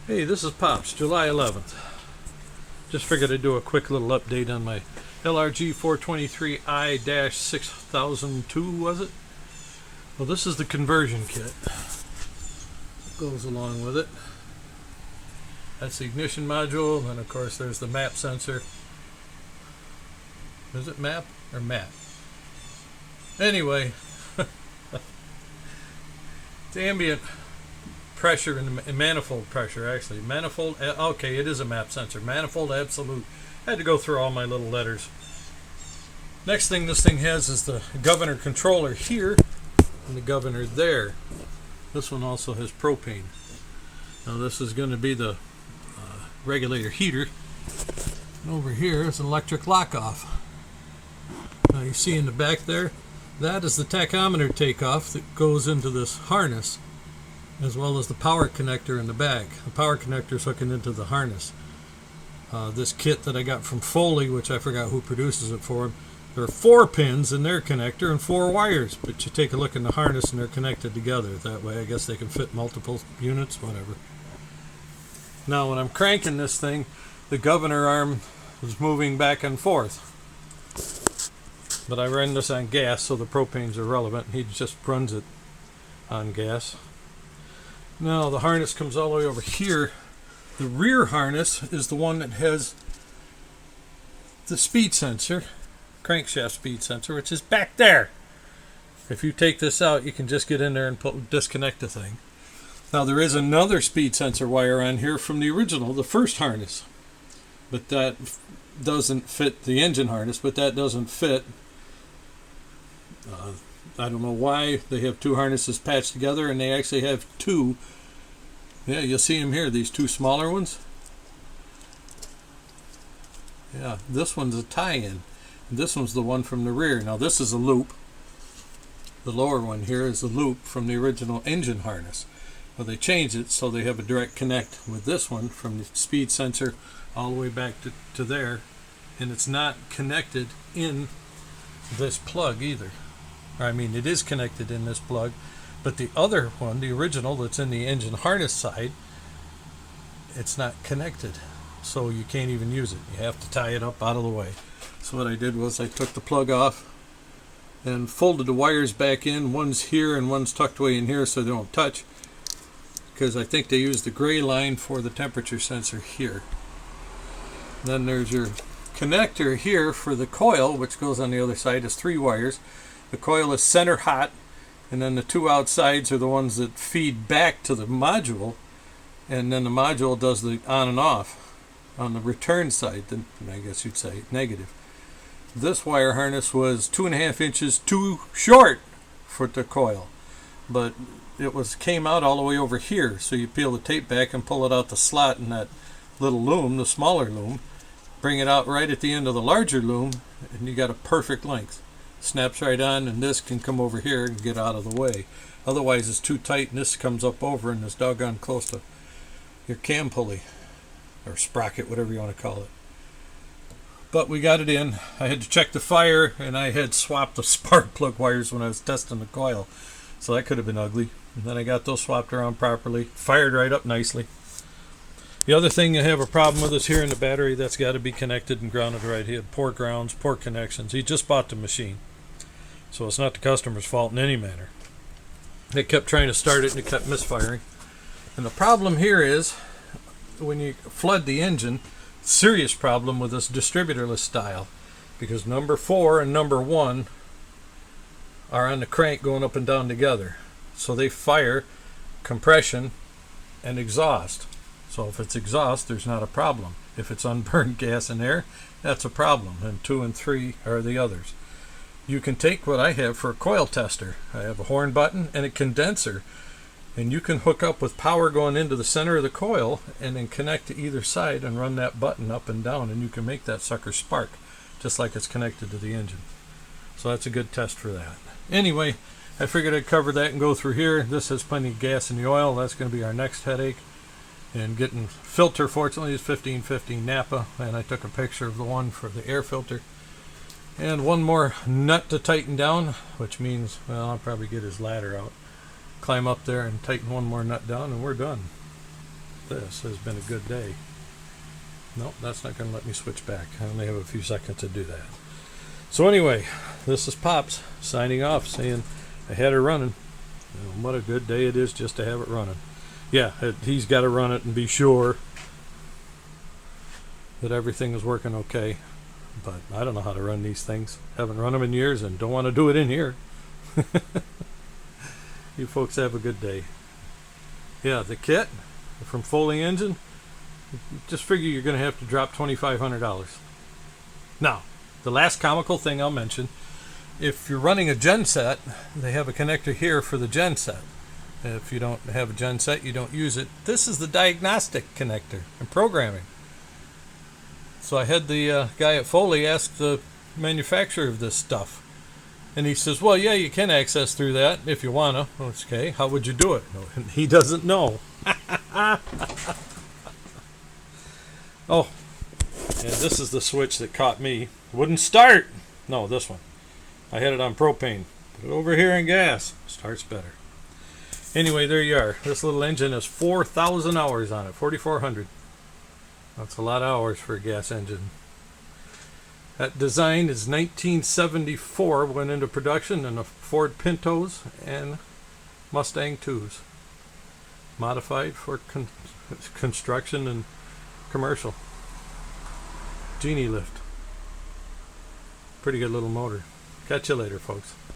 Hey, this is Pops, July 11th. Just figured I'd do a quick little update on my LRG 423i-6002, was it? Well, this is the conversion kit that goes along with it. That's the ignition module, and of course there's the map sensor. Is it map or map? Anyway, it's ambient pressure and manifold pressure, actually. Manifold, okay, it is a map sensor. Manifold absolute. I had to go through all my little letters. Next thing this thing has is the governor controller here and the governor there. This one also has propane. Now this is going to be the regulator heater. And over here is an electric lock-off. Now you see in the back there, that is the tachometer takeoff that goes into this harness, as well as the power connector in the back. The power connector is hooking into the harness. This kit that I got from Foley, which I forgot who produces it for them, there are 4 pins in their connector and 4 wires, but you take a look in the harness and they're connected together. That way I guess they can fit multiple units, whatever. Now when I'm cranking this thing, the governor arm is moving back and forth. But I run this on gas, so the propane's irrelevant. He just runs it on gas. Now the harness comes all the way over here. The rear harness is the one that has the speed sensor, crankshaft speed sensor, which is back there. If you take this out, you can just get in there and disconnect the thing. Now there is another speed sensor wire on here from the original, the first harness, but that doesn't fit the engine harness, but that doesn't fit. I don't know why they have 2 harnesses patched together, and they actually have 2. Yeah, you'll see them here, these 2 smaller ones. Yeah, this one's a tie-in. This one's the one from the rear. Now this is a loop. The lower one here is a loop from the original engine harness. Well, they changed it so they have a direct connect with this one from the speed sensor all the way back to there. And it's not connected in this plug either. I mean, it is connected in this plug, but the other one, the original that's in the engine harness side, it's not connected, so you can't even use it. You have to tie it up out of the way. So what I did was I took the plug off and folded the wires back in. One's here and one's tucked away in here so they don't touch, because I think they use the gray line for the temperature sensor here. Then there's your connector here for the coil, which goes on the other side. It's 3 wires. The coil is center hot, and then the 2 outsides are the ones that feed back to the module, and then the module does the on and off on the return side, then I guess you'd say negative. This wire harness was 2.5 inches too short for the coil, but it came out all the way over here, so you peel the tape back and pull it out the slot in that little loom, the smaller loom, bring it out right at the end of the larger loom, and you got a perfect length. Snaps right on, and this can come over here and get out of the way. Otherwise it's too tight, and this comes up over and is doggone close to your cam pulley or sprocket, whatever you want to call it. But we got it in. I had to check the fire, and I had swapped the spark plug wires when I was testing the coil, so that could have been ugly. And then I got those swapped around properly, fired right up nicely. The other thing I have a problem with is here in the battery. That's got to be connected and grounded right. He had poor grounds, poor connections. He just bought the machine, so it's not the customer's fault in any manner. They kept trying to start it and it kept misfiring. And the problem here is when you flood the engine, serious problem with this distributorless style, because number 4 and number 1 are on the crank going up and down together. So they fire compression and exhaust. So if it's exhaust, there's not a problem. If it's unburned gas and air, that's a problem. And 2 and 3 are the others. You can take what I have for a coil tester. I have a horn button and a condenser, and you can hook up with power going into the center of the coil and then connect to either side and run that button up and down, and you can make that sucker spark just like it's connected to the engine. So that's a good test for that. Anyway, I figured I'd cover that and go through here. This has plenty of gas in the oil. That's going to be our next headache. And getting filter, fortunately, is 1550 Napa, and I took a picture of the one for the air filter. And one more nut to tighten down, which means, well, I'll probably get his ladder out, climb up there and tighten one more nut down, and we're done. This has been a good day. Nope, that's not going to let me switch back. I only have a few seconds to do that. So anyway, this is Pops signing off, saying I had it running. What a good day it is just to have it running. Yeah, he's got to run it and be sure that everything is working okay. But I don't know how to run these things. Haven't run them in years and don't want to do it in here. You folks have a good day. Yeah, the kit from Foley engine, just figure you're going to have to drop $2,500. Now, the last comical thing I'll mention, if you're running a gen set, they have a connector here for the gen set. If you don't have a gen set, you don't use it. This is the diagnostic connector and programming. So I had the guy at Foley ask the manufacturer of this stuff. And he says, well, yeah, you can access through that if you want to. Okay, how would you do it? And he doesn't know. Oh, and this is the switch that caught me. It wouldn't start. No, this one. I had it on propane. Put it over here in gas. Starts better. Anyway, there you are. This little engine has 4,000 hours on it. 4,400. That's a lot of hours for a gas engine. That design is 1974, went into production in the Ford Pintos and Mustang 2s. Modified for construction and commercial. Genie lift. Pretty good little motor. Catch you later, folks.